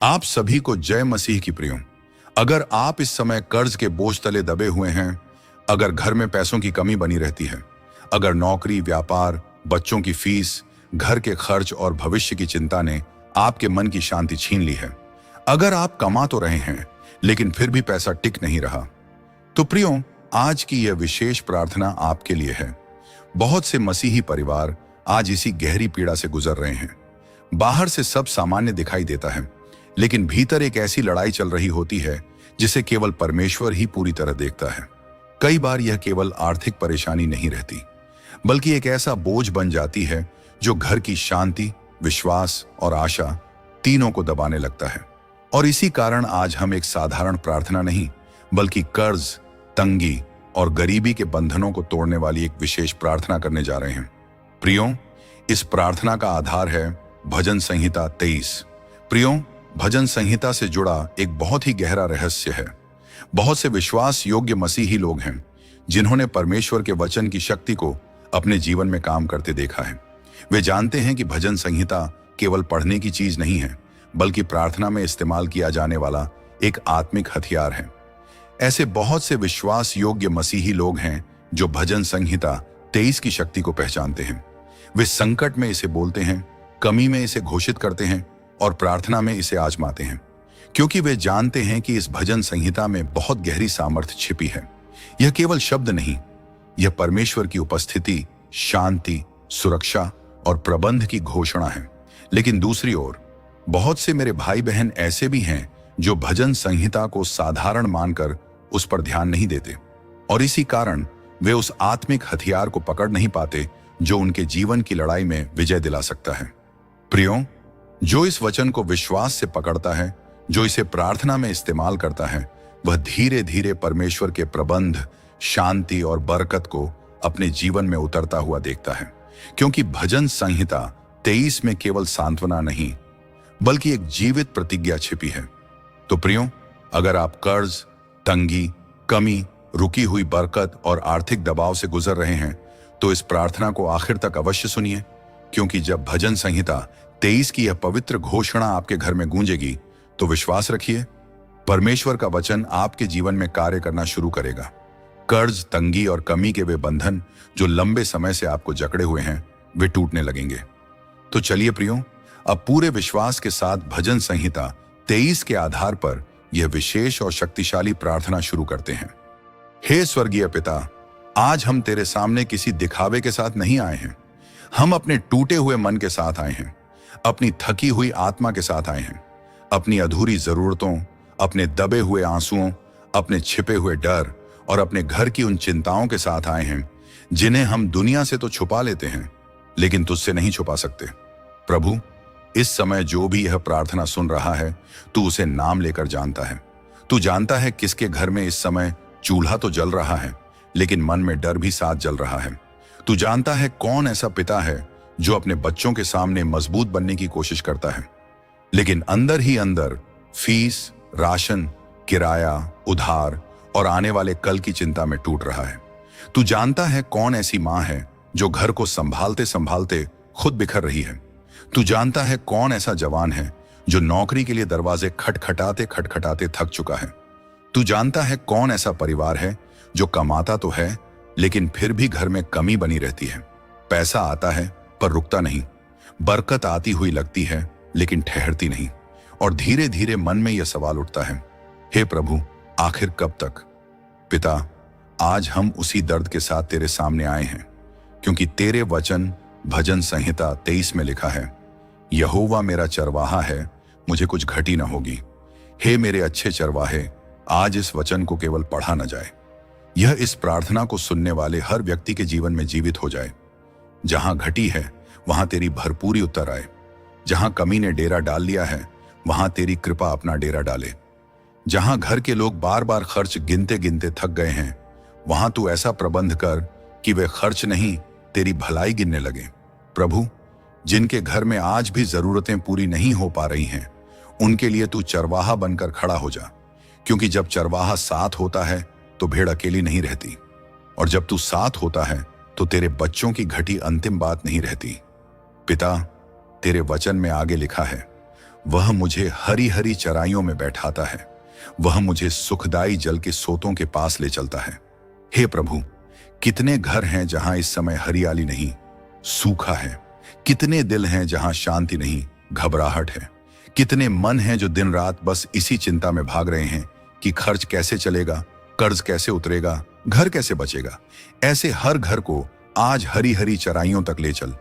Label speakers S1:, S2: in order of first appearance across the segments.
S1: आप सभी को जय मसीह की प्रियो। अगर आप इस समय कर्ज के बोझ तले दबे हुए हैं, अगर घर में पैसों की कमी बनी रहती है, अगर नौकरी, व्यापार, बच्चों की फीस, घर के खर्च और भविष्य की चिंता ने आपके मन की शांति छीन ली है, अगर आप कमा तो रहे हैं लेकिन फिर भी पैसा टिक नहीं रहा, तो प्रियो, आज की यह विशेष प्रार्थना आपके लिए है। बहुत से मसीही परिवार आज इसी गहरी पीड़ा से गुजर रहे हैं। बाहर से सब सामान्य दिखाई देता है, लेकिन भीतर एक ऐसी लड़ाई चल रही होती है जिसे केवल परमेश्वर ही पूरी तरह देखता है। कई बार यह केवल आर्थिक परेशानी नहीं रहती, बल्कि एक ऐसा बोझ बन जाती है जो घर की शांति, विश्वास और आशा तीनों को दबाने लगता है। और इसी कारण आज हम एक साधारण प्रार्थना नहीं, बल्कि कर्ज, तंगी और गरीबी के बंधनों को तोड़ने वाली एक विशेष प्रार्थना करने जा रहे हैं। प्रियो, इस प्रार्थना का आधार है भजन संहिता 23। प्रियो, भजन संहिता से जुड़ा एक बहुत ही गहरा रहस्य है। बहुत से विश्वास योग्य मसीही लोग हैं जिन्होंने परमेश्वर के वचन की शक्ति को अपने जीवन में काम करते देखा है। वे जानते हैं कि भजन संहिता केवल पढ़ने की चीज नहीं है, बल्कि प्रार्थना में इस्तेमाल किया जाने वाला एक आत्मिक हथियार है। ऐसे बहुत से विश्वास योग्य मसीही लोग हैं जो भजन संहिता 23 की शक्ति को पहचानते हैं। वे संकट में इसे बोलते हैं, कमी में इसे घोषित करते हैं और प्रार्थना में इसे आजमाते हैं, क्योंकि वे जानते हैं कि इस भजन संहिता में बहुत गहरी सामर्थ्य छिपी है। यह केवल शब्द नहीं, यह परमेश्वर की उपस्थिति, शांति, सुरक्षा और प्रबंध की घोषणा है। लेकिन दूसरी ओर बहुत से मेरे भाई बहन ऐसे भी हैं जो भजन संहिता को साधारण मानकर उस पर ध्यान नहीं देते, और इसी कारण वे उस आत्मिक हथियार को पकड़ नहीं पाते जो उनके जीवन की लड़ाई में विजय दिला सकता है। प्रियो, जो इस वचन को विश्वास से पकड़ता है, जो इसे प्रार्थना में इस्तेमाल करता है, वह धीरे धीरे परमेश्वर के प्रबंध, शांति और बरकत को अपने जीवन में उतरता हुआ देखता है। क्योंकि भजन संहिता 23 में केवल सांत्वना नहीं, बल्कि एक जीवित प्रतिज्ञा छिपी है। तो प्रियो, अगर आप कर्ज, तंगी, कमी, रुकी हुई बरकत और आर्थिक दबाव से गुजर रहे हैं, तो इस प्रार्थना को आखिर तक अवश्य सुनिए, क्योंकि जब भजन संहिता 23 की यह पवित्र घोषणा आपके घर में गूंजेगी, तो विश्वास रखिए, परमेश्वर का वचन आपके जीवन में कार्य करना शुरू करेगा। कर्ज, तंगी और कमी के वे बंधन जो लंबे समय से आपको जकड़े हुए हैं, वे टूटने लगेंगे। तो चलिए प्रियो, अब पूरे विश्वास के साथ भजन संहिता 23 के आधार पर यह विशेष और शक्तिशाली प्रार्थना शुरू करते हैं। हे स्वर्गीय पिता, आज हम तेरे सामने किसी दिखावे के साथ नहीं आए हैं। हम अपने टूटे हुए मन के साथ आए हैं, अपनी थकी हुई आत्मा के साथ आए हैं, अपनी अधूरी जरूरतों, अपने दबे हुए आंसुओं, अपने छिपे हुए डर और अपने घर की उन चिंताओं के साथ आए हैं जिन्हें हम दुनिया से तो छुपा लेते हैं, लेकिन तुझसे नहीं छुपा सकते। प्रभु, इस समय जो भी यह प्रार्थना सुन रहा है, तू उसे नाम लेकर जानता है। तू जानता है किसके घर में इस समय चूल्हा तो जल रहा है, लेकिन मन में डर भी साथ जल रहा है। तू जानता है कौन ऐसा पिता है जो अपने बच्चों के सामने मजबूत बनने की कोशिश करता है, लेकिन अंदर ही अंदर फीस, राशन, किराया, उधार और आने वाले कल की चिंता में टूट रहा है। तू जानता है कौन ऐसी मां है जो घर को संभालते संभालते खुद बिखर रही है। तू जानता है कौन ऐसा जवान है जो नौकरी के लिए दरवाजे खटखटाते खटखटाते थक चुका है। तू जानता है कौन ऐसा परिवार है जो कमाता तो है, लेकिन फिर भी घर में कमी बनी रहती है। पैसा आता है पर रुकता नहीं, बरकत आती हुई लगती है लेकिन ठहरती नहीं, और धीरे धीरे मन में यह सवाल उठता है, हे प्रभु, आखिर कब तक? पिता, आज हम उसी दर्द के साथ तेरे सामने आए हैं, क्योंकि तेरे वचन भजन संहिता 23 में लिखा है, यहोवा मेरा चरवाहा है, मुझे कुछ घटी न होगी। हे मेरे अच्छे चरवाहे, आज इस वचन को केवल पढ़ा न जाए, यह इस प्रार्थना को सुनने वाले हर व्यक्ति के जीवन में जीवित हो जाए। जहां घटी है वहां तेरी भरपूरी उतर आए, जहां कमी ने डेरा डाल लिया है वहां तेरी कृपा अपना डेरा डाले। जहां घर के लोग बार बार खर्च गिनते गिनते थक गए हैं, वहां तू ऐसा प्रबंध कर कि वे खर्च नहीं, तेरी भलाई गिनने लगे। प्रभु, जिनके घर में आज भी जरूरतें पूरी नहीं हो पा रही हैं, उनके लिए तू चरवाहा बनकर खड़ा हो जा, क्योंकि जब चरवाहा साथ होता है तो भेड़ अकेली नहीं रहती, और जब तू साथ होता है तो तेरे बच्चों की घटी अंतिम बात नहीं रहती। पिता, तेरे वचन में आगे लिखा है, वह मुझे हरी हरी चराइयों में बैठाता है। वह मुझे सुखदाई जल के सोतों के पास ले चलता है। हे प्रभु, कितने घर हैं जहां इस समय हरियाली नहीं, सूखा है। कितने दिल हैं जहां शांति नहीं, घबराहट है। कितने मन हैं जो दिन रात बस इसी चिंता में भाग रहे हैं कि खर्च कैसे चलेगा, कर्ज कैसे उतरेगा, घर कैसे बचेगा। ऐसे हर घर को आज हरी हरी चराइयों तक ले चल।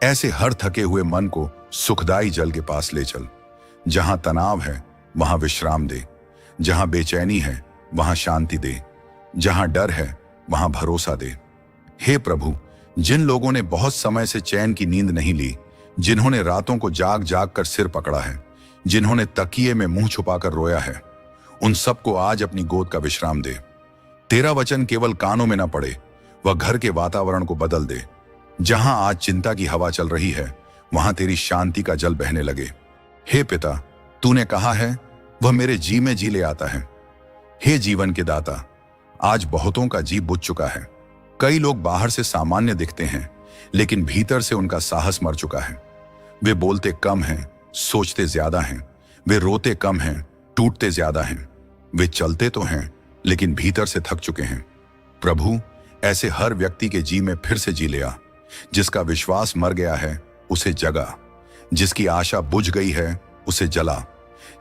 S1: ऐसे हर थके हुए मन को सुखदाई जल के पास ले चल। जहां तनाव है वहां विश्राम दे, जहां बेचैनी है वहां शांति दे, जहां डर है वहां भरोसा दे। हे प्रभु, जिन लोगों ने बहुत समय से चैन की नींद नहीं ली, जिन्होंने रातों को जाग जाग कर सिर पकड़ा है, जिन्होंने तकिए में मुंह छुपाकर रोया है, उन सबको आज अपनी गोद का विश्राम दे। तेरा वचन केवल कानों में न पड़े, वह घर के वातावरण को बदल दे। जहां आज चिंता की हवा चल रही है वहां तेरी शांति का जल बहने लगे। हे पिता, तूने कहा है वह मेरे जी में जी ले आता है। हे जीवन के दाता, आज बहुतों का जी बुझ चुका है। कई लोग बाहर से सामान्य दिखते हैं, लेकिन भीतर से उनका साहस मर चुका है। वे बोलते कम हैं, सोचते ज्यादा हैं। वे रोते कम हैं, टूटते ज्यादा हैं। वे चलते तो हैं, लेकिन भीतर से थक चुके हैं। प्रभु, ऐसे हर व्यक्ति के जी में फिर से जी ले आ। जिसका विश्वास मर गया है उसे जगा, जिसकी आशा बुझ गई है उसे जला,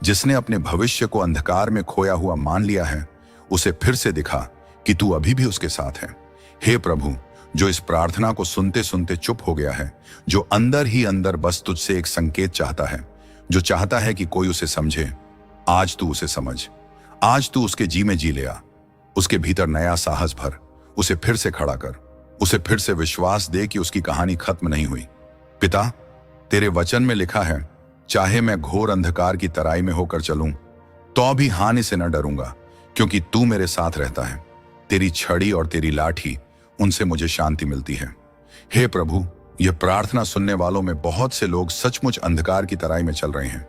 S1: जिसने अपने भविष्य को अंधकार में खोया हुआ मान लिया है उसे फिर से दिखा कि तू अभी भी उसके साथ है। हे प्रभु, जो इस प्रार्थना को सुनते सुनते चुप हो गया है, जो अंदर ही अंदर बस तुझसे एक संकेत चाहता है, जो चाहता है कि कोई उसे समझे, आज तू उसे समझ। आज तू उसके जी में जी ले आ। उसके भीतर नया साहस भर, उसे फिर से खड़ा कर, उसे फिर से विश्वास दे कि उसकी कहानी खत्म नहीं हुई। पिता, तेरे वचन में लिखा है, चाहे मैं घोर अंधकार की तराई में होकर चलूं तो भी हानि से न डरूंगा, क्योंकि तू मेरे साथ रहता है। तेरी छड़ी और तेरी लाठी, उनसे मुझे शांति मिलती है। हे प्रभु, यह प्रार्थना सुनने वालों में बहुत से लोग सचमुच अंधकार की तराई में चल रहे हैं।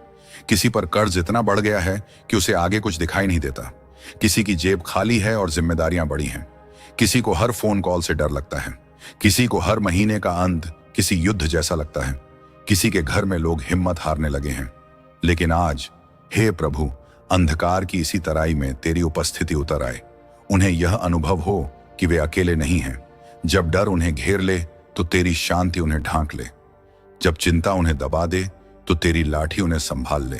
S1: किसी पर कर्ज इतना बढ़ गया है कि उसे आगे कुछ दिखाई नहीं देता। किसी की जेब खाली है और जिम्मेदारियां बड़ी हैं। किसी को हर फोन कॉल से डर लगता है। किसी को हर महीने का अंत किसी युद्ध जैसा लगता है। किसी के घर में लोग हिम्मत हारने लगे हैं। लेकिन आज, हे प्रभु, अंधकार की इसी तराई में तेरी उपस्थिति उतर आए। उन्हें यह अनुभव हो कि वे अकेले नहीं हैं। जब डर उन्हें घेर ले तो तेरी शांति उन्हें ढांक ले। जब चिंता उन्हें दबा दे तो तेरी लाठी उन्हें संभाल ले।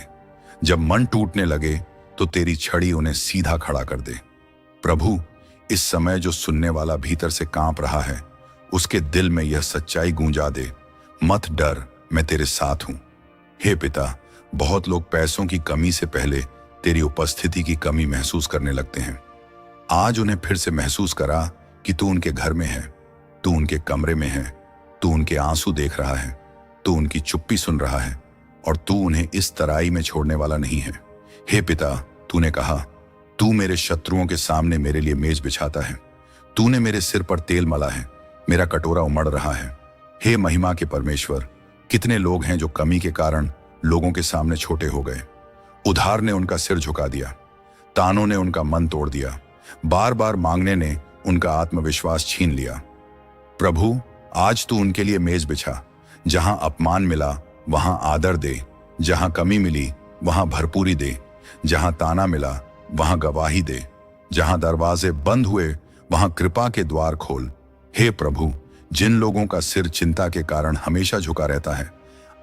S1: जब मन टूटने लगे तो तेरी छड़ी उन्हें सीधा खड़ा कर दे। प्रभु, इस समय जो सुनने वाला भीतर से कांप रहा है, उसके दिल में यह सच्चाई गूंजा दे, मत डर, मैं तेरे साथ हूं। हे पिता, बहुत लोग पैसों की कमी से पहले तेरी उपस्थिति की कमी महसूस करने लगते हैं। आज उन्हें फिर से महसूस करा कि तू उनके घर में है, तू उनके कमरे में है, तू उनके आंसू देख रहा है, तू उनकी चुप्पी सुन रहा है और तू उन्हें इस तराई में छोड़ने वाला नहीं है। हे पिता, तूने कहा, तू मेरे शत्रुओं के सामने मेरे लिए मेज बिछाता है। तूने मेरे सिर पर तेल मला है, मेरा कटोरा उमड़ रहा है। हे महिमा के परमेश्वर, कितने लोग हैं जो कमी के कारण लोगों के सामने छोटे हो गए। उधार ने उनका सिर झुका दिया, तानों ने उनका मन तोड़ दिया, बार बार मांगने ने उनका आत्मविश्वास छीन लिया। प्रभु, आज तू उनके लिए मेज बिछा। जहां अपमान मिला वहां आदर दे, जहां कमी मिली वहां भरपूरी दे, जहां ताना मिला वहां गवाही दे, जहां दरवाजे बंद हुए वहां कृपा के द्वार खोल। हे प्रभु, जिन लोगों का सिर चिंता के कारण हमेशा झुका रहता है,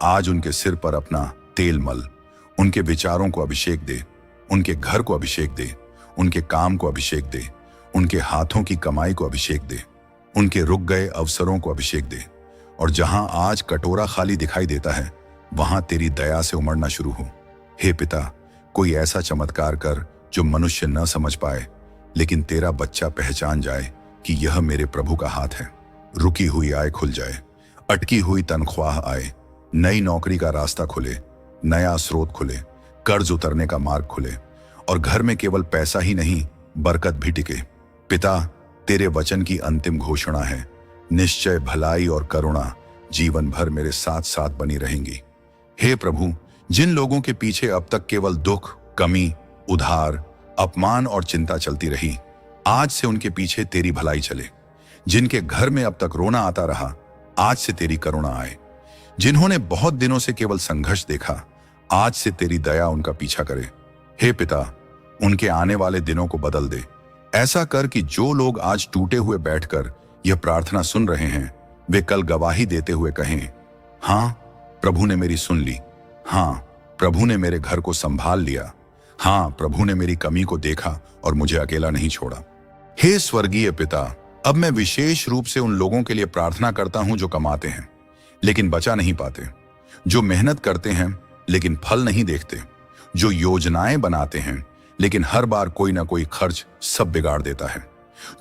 S1: आज उनके सिर पर अपना तेल मल। उनके विचारों को अभिषेक दे, उनके घर को अभिषेक दे, उनके काम को अभिषेक दे, उनके हाथों की कमाई को अभिषेक दे, उनके रुक गए अवसरों को अभिषेक दे। और जहां आज कटोरा खाली दिखाई देता है वहां तेरी दया से उमड़ना शुरू हो। हे पिता, कोई ऐसा चमत्कार कर जो मनुष्य न समझ पाए, लेकिन तेरा बच्चा पहचान जाए कि यह मेरे प्रभु का हाथ है। रुकी हुई आय खुल जाए, अटकी हुई तनख्वाह आए, नई नौकरी का रास्ता खुले, नया स्रोत खुले, कर्ज उतरने का मार्ग खुले और घर में केवल पैसा ही नहीं, बरकत भी टिके। पिता, तेरे वचन की अंतिम घोषणा है, निश्चय भलाई और करुणा जीवन भर मेरे साथ साथ बनी रहेंगी। हे प्रभु, जिन लोगों के पीछे अब तक केवल दुख, कमी, उधार, अपमान और चिंता चलती रही, आज से उनके पीछे तेरी भलाई चले। जिनके घर में अब तक रोना आता रहा, आज से तेरी करुणा आए। जिन्होंने बहुत दिनों से केवल संघर्ष देखा, आज से तेरी दया उनका पीछा करे। हे पिता, उनके आने वाले दिनों को बदल दे। ऐसा कर कि जो लोग आज टूटे हुए बैठकर यह प्रार्थना सुन रहे हैं, वे कल गवाही देते हुए कहें, हाँ, प्रभु ने मेरी सुन ली। हाँ, प्रभु ने मेरे घर को संभाल लिया। हाँ, प्रभु ने मेरी कमी को देखा और मुझे अकेला नहीं छोड़ा। हे स्वर्गीय पिता, अब मैं विशेष रूप से उन लोगों के लिए प्रार्थना करता हूं जो कमाते हैं लेकिन बचा नहीं पाते, जो मेहनत करते हैं लेकिन फल नहीं देखते, जो योजनाएं बनाते हैं लेकिन हर बार कोई ना कोई खर्च सब बिगाड़ देता है,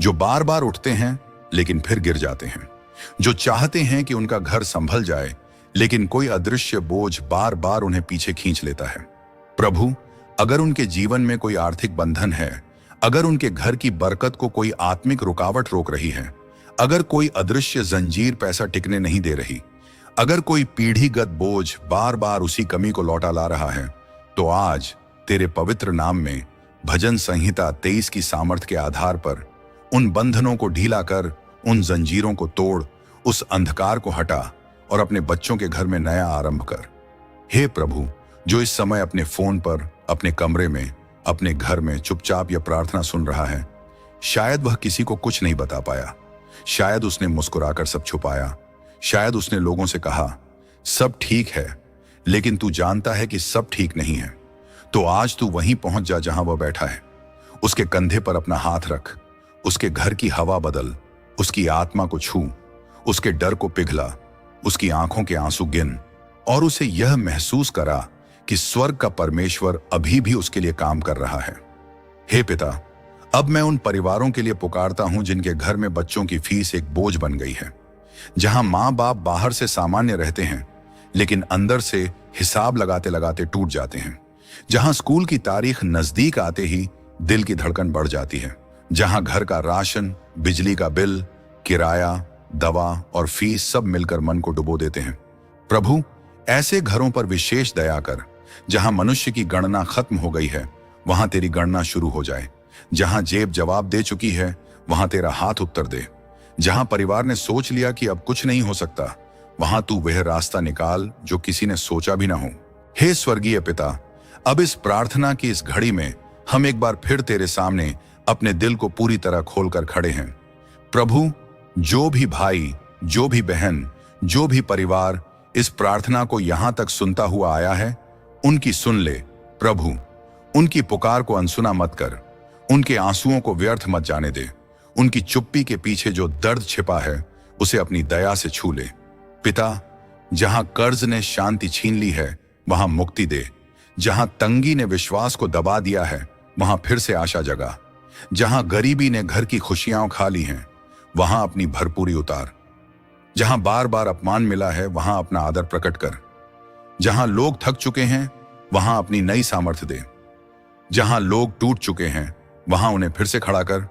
S1: जो बार बार उठते हैं लेकिन फिर गिर जाते हैं, जो चाहते हैं कि उनका घर संभल जाए लेकिन कोई अदृश्य बोझ बार बार उन्हें पीछे खींच लेता है। प्रभु, अगर उनके जीवन में कोई आर्थिक बंधन है, अगर उनके घर की बरकत को कोई आत्मिक रुकावट रोक रही है, अगर कोई अदृश्य जंजीर पैसा टिकने नहीं दे रही, अगर कोई पीढ़ीगत बोझ बार बार उसी कमी को लौटा ला रहा है, तो आज तेरे पवित्र नाम में भजन संहिता 23 की सामर्थ्य के आधार पर उन बंधनों को ढीला कर, उन जंजीरों को तोड़, उस अंधकार को हटा और अपने बच्चों के घर में नया आरंभ कर। हे प्रभु, जो इस समय अपने फोन पर, अपने कमरे में, अपने घर में चुपचाप यह प्रार्थना सुन रहा है, शायद वह किसी को कुछ नहीं बता पाया, शायद उसने मुस्कुराकर सब छुपाया, शायद उसने लोगों से कहा सब ठीक है, लेकिन तू जानता है कि सब ठीक नहीं है। तो आज तू वहीं पहुंच जा जहां वह बैठा है, उसके कंधे पर अपना हाथ रख, उसके घर की हवा बदल, उसकी आत्मा को छू, उसके डर को पिघला, उसकी आंखों के आंसू गिन और उसे यह महसूस करा कि स्वर्ग का परमेश्वर अभी भी उसके लिए काम कर रहा है। हे पिता, अब मैं उन परिवारों के लिए पुकारता हूं जिनके घर में बच्चों की फीस एक बोझ बन गई है, जहां मां बाप बाहर से सामान्य रहते हैं लेकिन अंदर से हिसाब लगाते लगाते टूट जाते हैं, जहां स्कूल की तारीख नजदीक आते ही दिल की धड़कन बढ़ जाती है, जहां घर का राशन, बिजली का बिल, किराया, दवा और फीस सब मिलकर मन को डुबो देते हैं। प्रभु, ऐसे घरों पर विशेष दया कर, जहां मनुष्य की गणना खत्म हो गई है वहां तेरी गणना शुरू हो जाए, जहां जेब जवाब दे चुकी है वहां तेरा हाथ उत्तर दे, जहां परिवार ने सोच लिया कि अब कुछ नहीं हो सकता वहां तू वह रास्ता निकाल जो किसी ने सोचा भी ना हो। हे स्वर्गीय पिता, अब इस प्रार्थना की इस घड़ी में हम एक बार फिर तेरे सामने अपने दिल को पूरी तरह खोलकर खड़े हैं। प्रभु, जो भी भाई, जो भी बहन, जो भी परिवार इस प्रार्थना को यहां तक सुनता हुआ आया है, उनकी सुन ले। प्रभु, उनकी पुकार को अनसुना मत कर, उनके आंसुओं को व्यर्थ मत जाने दे, उनकी चुप्पी के पीछे जो दर्द छिपा है उसे अपनी दया से छू ले। पिता, जहां कर्ज ने शांति छीन ली है वहां मुक्ति दे, जहां तंगी ने विश्वास को दबा दिया है वहां फिर से आशा जगा, जहां गरीबी ने घर की खुशियां खा ली हैं वहां अपनी भरपूरी उतार, जहां बार बार अपमान मिला है वहां अपना आदर प्रकट कर, जहां लोग थक चुके हैं वहां अपनी नई सामर्थ्य दे, जहां लोग टूट चुके हैं वहां उन्हें फिर से खड़ा कर,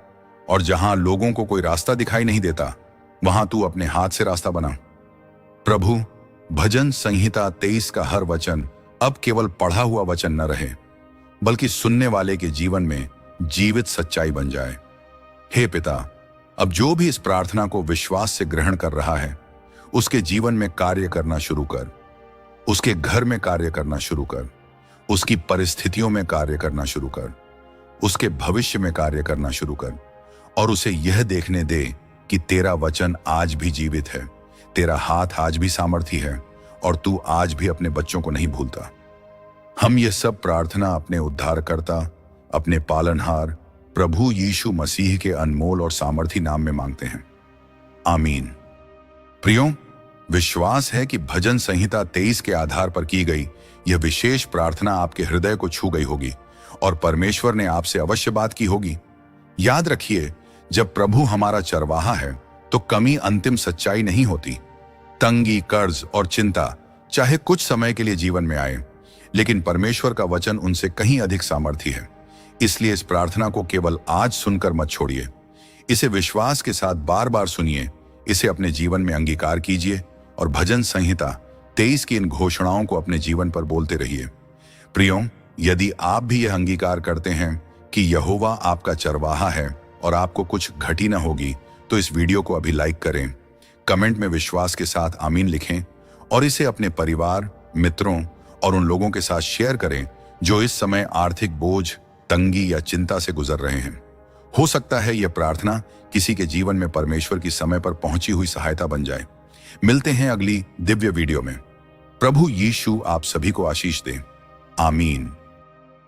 S1: और जहां लोगों को कोई रास्ता दिखाई नहीं देता वहां तू अपने हाथ से रास्ता बना। प्रभु, भजन संहिता 23 का हर वचन अब केवल पढ़ा हुआ वचन न रहे, बल्कि सुनने वाले के जीवन में जीवित सच्चाई बन जाए। हे पिता, अब जो भी इस प्रार्थना को विश्वास से ग्रहण कर रहा है उसके जीवन में कार्य करना शुरू कर, उसके घर में कार्य करना शुरू कर, उसकी परिस्थितियों में कार्य करना शुरू कर, उसके भविष्य में कार्य करना शुरू कर, और उसे यह देखने दे कि तेरा वचन आज भी जीवित है, तेरा हाथ आज भी सामर्थी है और तू आज भी अपने बच्चों को नहीं भूलता। हम ये सब प्रार्थना अपने उद्धारकर्ता, अपने पालनहार प्रभु यीशु मसीह के अनमोल और सामर्थी नाम में मांगते हैं, आमीन। प्रियो, विश्वास है कि भजन संहिता 23 के आधार पर की गई यह विशेष प्रार्थना आपके हृदय को छू गई होगी और परमेश्वर ने आपसे अवश्य बात की होगी। याद रखिए, जब प्रभु हमारा चरवाहा है तो कमी अंतिम सच्चाई नहीं होती। तंगी, कर्ज और चिंता चाहे कुछ समय के लिए जीवन में आए, लेकिन परमेश्वर का वचन उनसे कहीं अधिक सामर्थी है। इसलिए इस प्रार्थना को केवल आज सुनकर मत छोड़िए, इसे विश्वास के साथ बार बार सुनिए, इसे अपने जीवन में अंगीकार कीजिए और भजन संहिता 23 की इन घोषणाओं को अपने जीवन पर बोलते रहिए। प्रियो, यदि आप भी यह अंगीकार करते हैं कि यहोवा आपका चरवाहा है और आपको कुछ घटी न होगी, तो इस वीडियो को अभी लाइक करें, कमेंट में विश्वास के साथ आमीन लिखें और इसे अपने परिवार, मित्रों और उन लोगों के साथ शेयर करें जो इस समय आर्थिक बोझ, तंगी या चिंता से गुजर रहे हैं। हो सकता है यह प्रार्थना किसी के जीवन में परमेश्वर की समय पर पहुंची हुई सहायता बन जाए। मिलते हैं अगली दिव्य वीडियो में। प्रभु यीशु आप सभी को आशीष दे। आमीन।